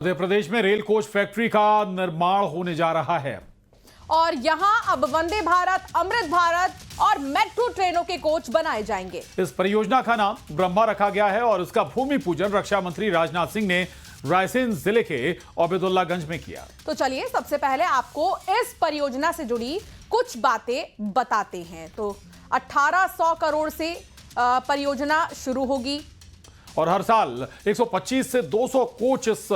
मध्य प्रदेश में rail coach factory का निर्माण होने जा रहा है और यहां अब वंदे भारत, अमृत भारत और मेट्रो ट्रेनों के कोच बनाए जाएंगे। इस परियोजना का नाम ब्रह्मा रखा गया है और उसका भूमि पूजन रक्षा मंत्री राजनाथ सिंह ने रायसेन जिले के ओबेदुल्लागंज में किया। तो चलिए सबसे पहले आपको इस परियोजना से जुड़ी कुछ बातें बताते हैं। तो 1800 करोड़ से परियोजना शुरू होगी और हर साल 125 से 200 कोच इस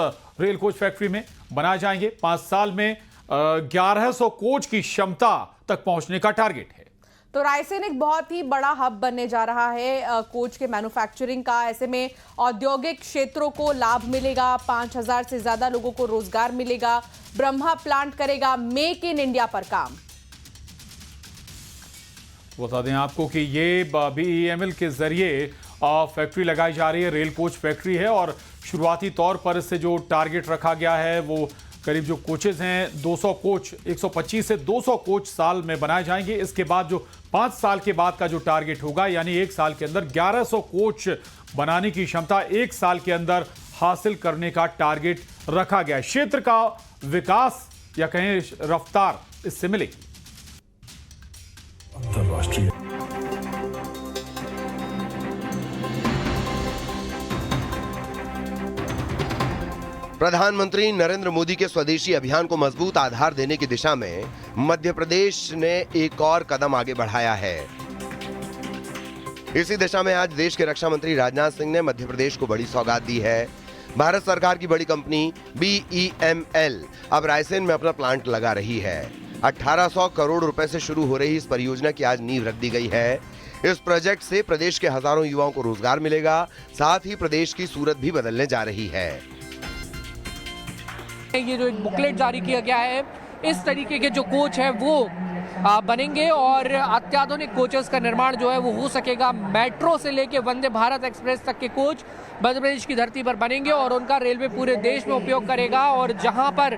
रेल कोच फैक्ट्री में बनाए जाएंगे। 5 साल में 1100 कोच की क्षमता तक पहुंचने का टारगेट है। तो रायसेन एक बहुत ही बड़ा हब बनने जा रहा है कोच के मैन्युफैक्चरिंग का। ऐसे में औद्योगिक क्षेत्रों को लाभ मिलेगा, 5000 से ज्यादा लोगों को रोजगार मिलेगा। ब्रह्मा प्लांट करेगा मेक इन इंडिया पर काम। बता दें आपको कि ये BEML के जरिए फैक्ट्री लगाई जा रही है, रेल कोच फैक्ट्री है और शुरुआती तौर पर इससे जो टारगेट रखा गया है वो करीब जो कोचेज हैं 200 कोच, 125 से 200 कोच साल में बनाए जाएंगे। इसके बाद जो 5 साल के बाद का जो टारगेट होगा यानी 1 साल के अंदर 1100 कोच बनाने की क्षमता 1 साल के अंदर हासिल करने का टारगेट रखा गया है। क्षेत्र का विकास या कहें रफ्तार इससे मिलेगी। अंतरराष्ट्रीय प्रधानमंत्री नरेंद्र मोदी के स्वदेशी अभियान को मजबूत आधार देने की दिशा में मध्य प्रदेश ने एक और कदम आगे बढ़ाया है। इसी दिशा में आज देश के रक्षा मंत्री राजनाथ सिंह ने मध्य प्रदेश को बड़ी सौगात दी है। भारत सरकार की बड़ी कंपनी BEML अब रायसेन में अपना प्लांट लगा रही है। 1800 करोड़ रुपए से शुरू हो रही इस परियोजना की आज नींव रख दी गई है। इस प्रोजेक्ट से प्रदेश के हजारों युवाओं को रोजगार मिलेगा, साथ ही प्रदेश की सूरत भी बदलने जा रही है। ये जो एक बुकलेट जारी किया गया है, इस तरीके के जो कोच है वो बनेंगे और अत्याधुनिक कोचेस का निर्माण जो है वो हो सकेगा। मेट्रो से लेके वंदे भारत एक्सप्रेस तक के कोच मध्य प्रदेश की धरती पर बनेंगे और उनका रेलवे पूरे देश में उपयोग करेगा। और जहां पर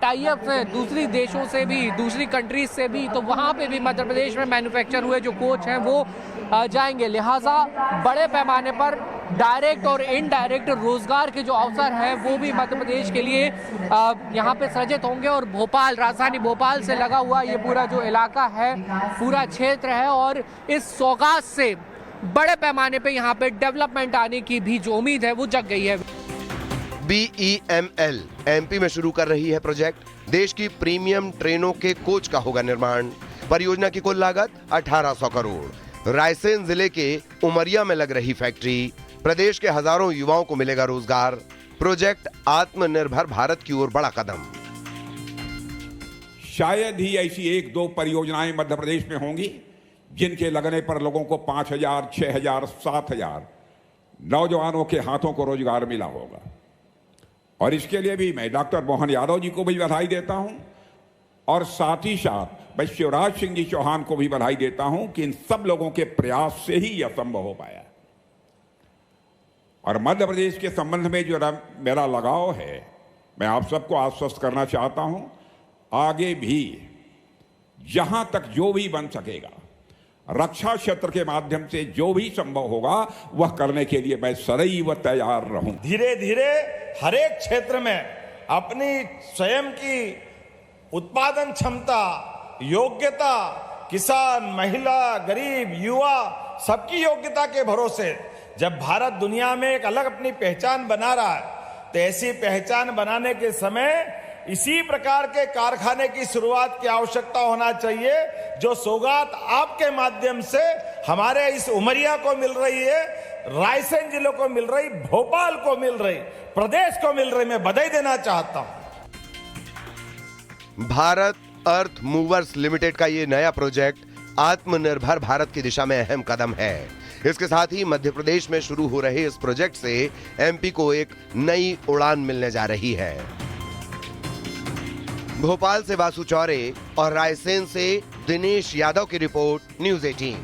टाई अप है दूसरी देशों से भी, दूसरी कंट्रीज से भी, तो वहां पे भी मध्य प्रदेश में मैन्युफैक्चर हुए जो कोच हैं वो जाएंगे। लिहाजा बड़े पैमाने पर डायरेक्ट और इनडायरेक्ट रोजगार के जो अवसर हैं वो भी मध्य प्रदेश के लिए यहाँ पे सृजित होंगे। और भोपाल, राजधानी भोपाल से लगा हुआ ये पूरा जो इलाका है, पूरा क्षेत्र है और इस सौगात से बड़े पैमाने पे यहाँ पे डेवलपमेंट आने की भी जो उम्मीद है वो जग गई है। BEML MP में शुरू कर रही है प्रोजेक्ट। देश की प्रीमियम ट्रेनों के कोच का होगा निर्माण। परियोजना की कुल लागत 1800 करोड़। रायसेन जिले के उमरिया में लग रही फैक्ट्री, प्रदेश के हजारों युवाओं को मिलेगा रोजगार। प्रोजेक्ट आत्मनिर्भर भारत की ओर बड़ा कदम। शायद ही ऐसी 1-2 परियोजनाएं मध्य प्रदेश में होंगी जिनके लगने पर लोगों को 5000, 6000, 7000 नौजवानों के हाथों को रोजगार मिला होगा। और इसके लिए भी मैं डॉक्टर मोहन यादव जी को भी बधाई देता हूं और साथ ही साथ मैं शिवराज सिंह जी चौहान को भी बधाई देता हूं कि इन सब लोगों के प्रयास से ही यह संभव हो पाया। और मध्य प्रदेश के संबंध में जो मेरा लगाव है, मैं आप सबको आश्वस्त करना चाहता हूं, आगे भी जहां तक जो भी बन सकेगा, रक्षा क्षेत्र के माध्यम से जो भी संभव होगा वह करने के लिए मैं सदैव तैयार रहूं। धीरे धीरे हर एक क्षेत्र में अपनी स्वयं की उत्पादन क्षमता, योग्यता, किसान, महिला, गरीब, युवा, सबकी योग्यता के भरोसे जब भारत दुनिया में एक अलग अपनी पहचान बना रहा है, तो ऐसी पहचान बनाने के समय इसी प्रकार के कारखाने की शुरुआत की आवश्यकता होना चाहिए, जो सौगात आपके माध्यम से हमारे इस उमरिया को मिल रही है, रायसेन जिले को मिल रही, भोपाल को मिल रही, प्रदेश को मिल रही। मैं बधाई देना चाहता हूं। भारत अर्थ मूवर्स लिमिटेड का ये नया प्रोजेक्ट आत्मनिर्भर भारत की दिशा में अहम कदम है। इसके साथ ही मध्य प्रदेश में शुरू हो रहे इस प्रोजेक्ट से MP को एक नई उड़ान मिलने जा रही है। भोपाल से वासु चौरे और रायसेन से दिनेश यादव की रिपोर्ट, न्यूज़ 18।